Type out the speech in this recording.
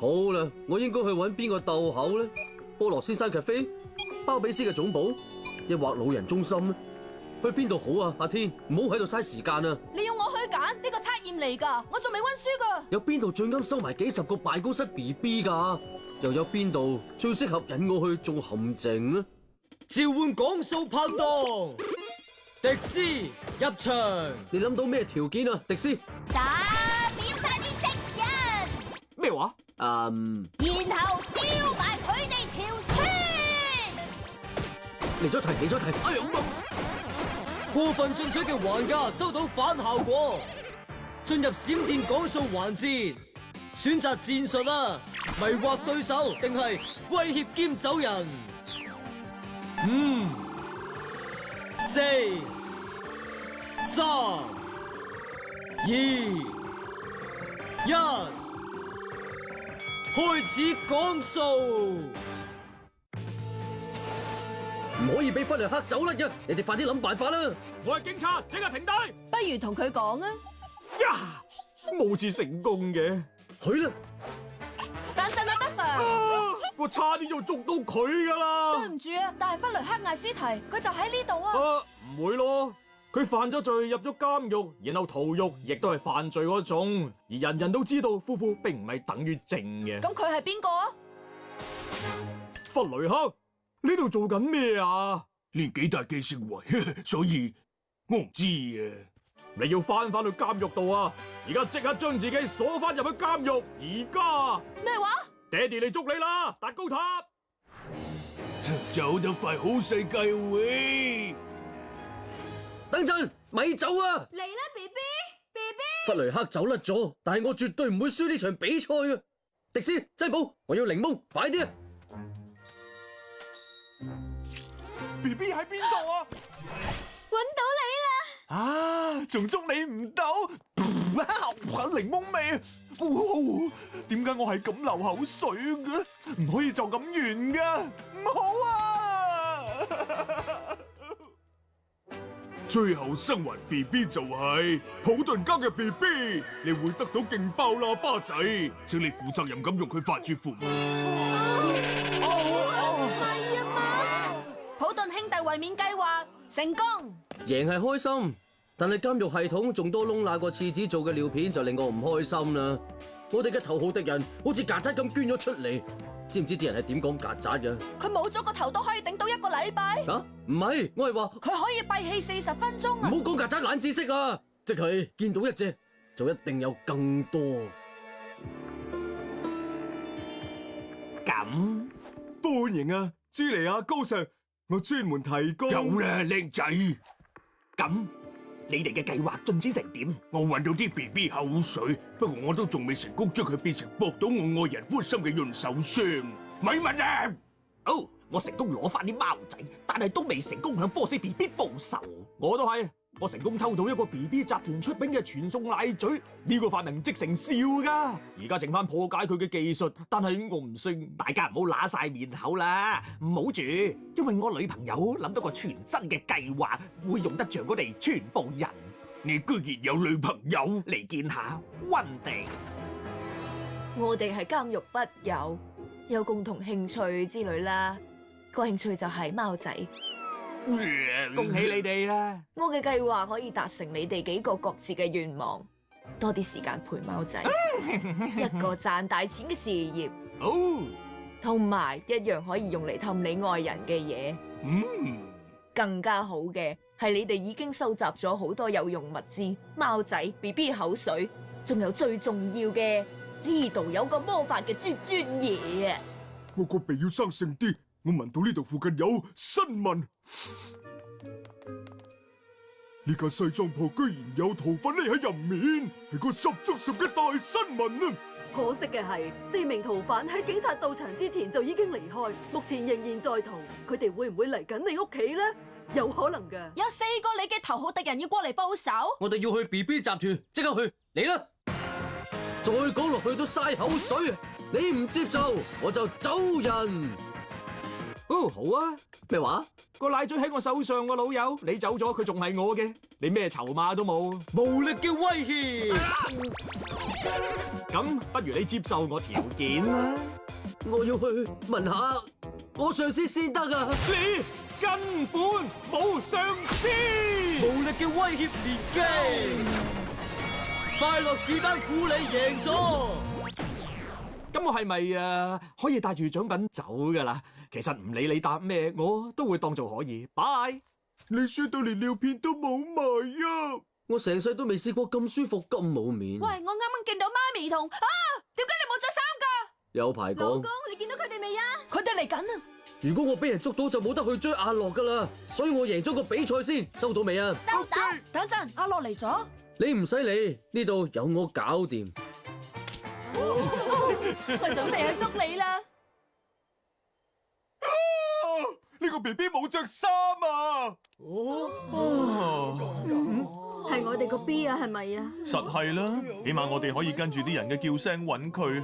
好啦，我應該去揾邊個鬥口呢？菠蘿先生咖啡、包比斯嘅總部，抑或老人中心呢？去邊度好啊？阿天，唔好喺度嘥時間啊！你要我去揀呢個測驗嚟㗎，我仲未溫書㗎。有邊度最啱收埋幾十個辦公室 BB 㗎？又有邊度最適合引我去做陷阱呢？召喚講數拍檔，迪斯入場。你諗到咩條件啊？迪斯？打扁晒啲敵人，咩話？然後燒埋佢哋條村。嚟咗題。哎呀！過分進取嘅玩家收到反效果。進入閃電講數環節，選擇戰術啊，迷惑對手定係威脅兼走人？5、4、3、2、1，開始講數。唔可以俾弗雷克走甩嘅，你哋快啲諗辦法啦！我係警察，即刻停低！不如同佢講啊，呀，冇次成功嘅。去啦！等陣啊，德 Sir。我差啲就捉到佢噶啦！對唔住啊，但係弗雷克艾斯提佢就喺呢度啊。唔會咯，佢犯咗罪入咗監獄，然後逃獄，亦都係犯罪嗰種。而人人都知道，夫婦並唔係等於正嘅。咁佢係邊個啊？弗雷克，呢度做緊咩啊？年紀大記性壞，所以我唔知啊。你要翻去監獄度啊！而家即刻將自己鎖翻入去監獄！而家咩話？爹哋嚟捉你啦，達高塔！走得快好世界喂！等陣，咪走啊！嚟啦 ，BB，BB。弗雷克走甩咗，但係我絕對唔會輸呢場比賽啊！迪斯、濟寶，我要檸檬，快啲啊！ BB 喺邊度啊？搵到你啦！啊，仲捉你唔到？檸檬味，點解我係咁流口水嘅？唔可以就咁完噶，唔好啊！最後生還 BB 就係普頓家嘅 BB， 你會得到勁爆喇叭仔，請你負責任咁用佢煩住父母。係啊嘛！普頓兄弟衛冕計劃成功。贏係開心，但係監獄系統仲多窿罅過廁紙做嘅尿片就令我唔開心啦。我哋嘅頭號敵人好似曱甴咁捐咗出嚟，知唔知啲人係點講曱甴嘅？佢冇咗個頭都可以頂到1個禮拜。啊，唔係，我係話佢可以閉氣40分鐘啊！唔好講曱甴冷知識啊，即係見到一隻就一定有更多。咁歡迎啊，朱尼亞高尚，我專門提供。夠啦，靚仔！咁你哋嘅計劃進展成點？我搵到啲 BB 口水，不過我都仲未成功將佢變成博到我愛人歡心嘅潤手霜。咪問啊！哦，我成功攞翻啲貓仔，但係都未成功向波斯 BB 報仇。我都係，我成功偷到一個 BB 集團出名嘅傳送奶嘴，呢個發明即成笑噶。而家剩翻破解佢嘅技術，但係我唔識。大家唔好揦晒面口啦，唔好住，因為我女朋友諗到個全新嘅計劃，會用得着我哋全部人。你居然有女朋友？嚟見下溫迪。我哋係監獄筆友，有共同興趣之類啦。個興趣就係貓仔。恭喜你哋啊！我嘅計劃可以達成你哋幾個各自嘅願望，多啲時間陪貓仔，一個賺大錢嘅事業，哦，同埋一樣可以用嚟氹你愛人嘅嘢。更加好嘅係你哋已經收集咗好多有用物資，貓仔、BB 口水，仲有最重要嘅，呢度有個魔法嘅專嘢啊！我個鼻要生性啲，我聞到呢度附近有新聞。呢間西裝鋪居然有逃犯匿喺入面，係個十足十嘅大新聞啊！可惜嘅係，4名逃犯喺警察到場之前就已經離開，目前仍然在逃。佢哋會唔會嚟緊你屋企呢？有可能㗎。有4個你嘅頭號敵人要過嚟報仇。我哋要去 BB 集團，即刻去，嚟啦！再講落去都嘥口水，你唔接受我就走人。哦，好啊。咩話？個奶嘴喺我手上喎，老友，你走咗佢仲係我嘅，你咩籌碼都冇，無力嘅威脅。咁不如你接受我條件啦。我要去問下我上司先得啊！你根本冇上司。無力嘅威脅連擊，快樂士丹苦你贏咗。咁我係咪可以帶住獎品走㗎啦？其實唔理你答咩，我都會當做可以。拜。你衰到連尿片都冇埋啊！我成世都未試過咁舒服咁冇面。喂，我啱啱見到媽咪同點解你冇着衫㗎？有排講。你見到佢哋未啊？佢哋嚟緊啊！如果我俾人捉到就冇得去追阿樂㗎啦，所以我贏咗個比賽先，收到未啊？收到。等陣，阿樂嚟咗。你唔使理，呢度有我搞掂。我準備去捉你啦！呢個 BB 冇着衫啊！係我哋個 B 啊，係咪啊？實係啦，起碼我哋可以跟住啲人嘅叫聲揾佢。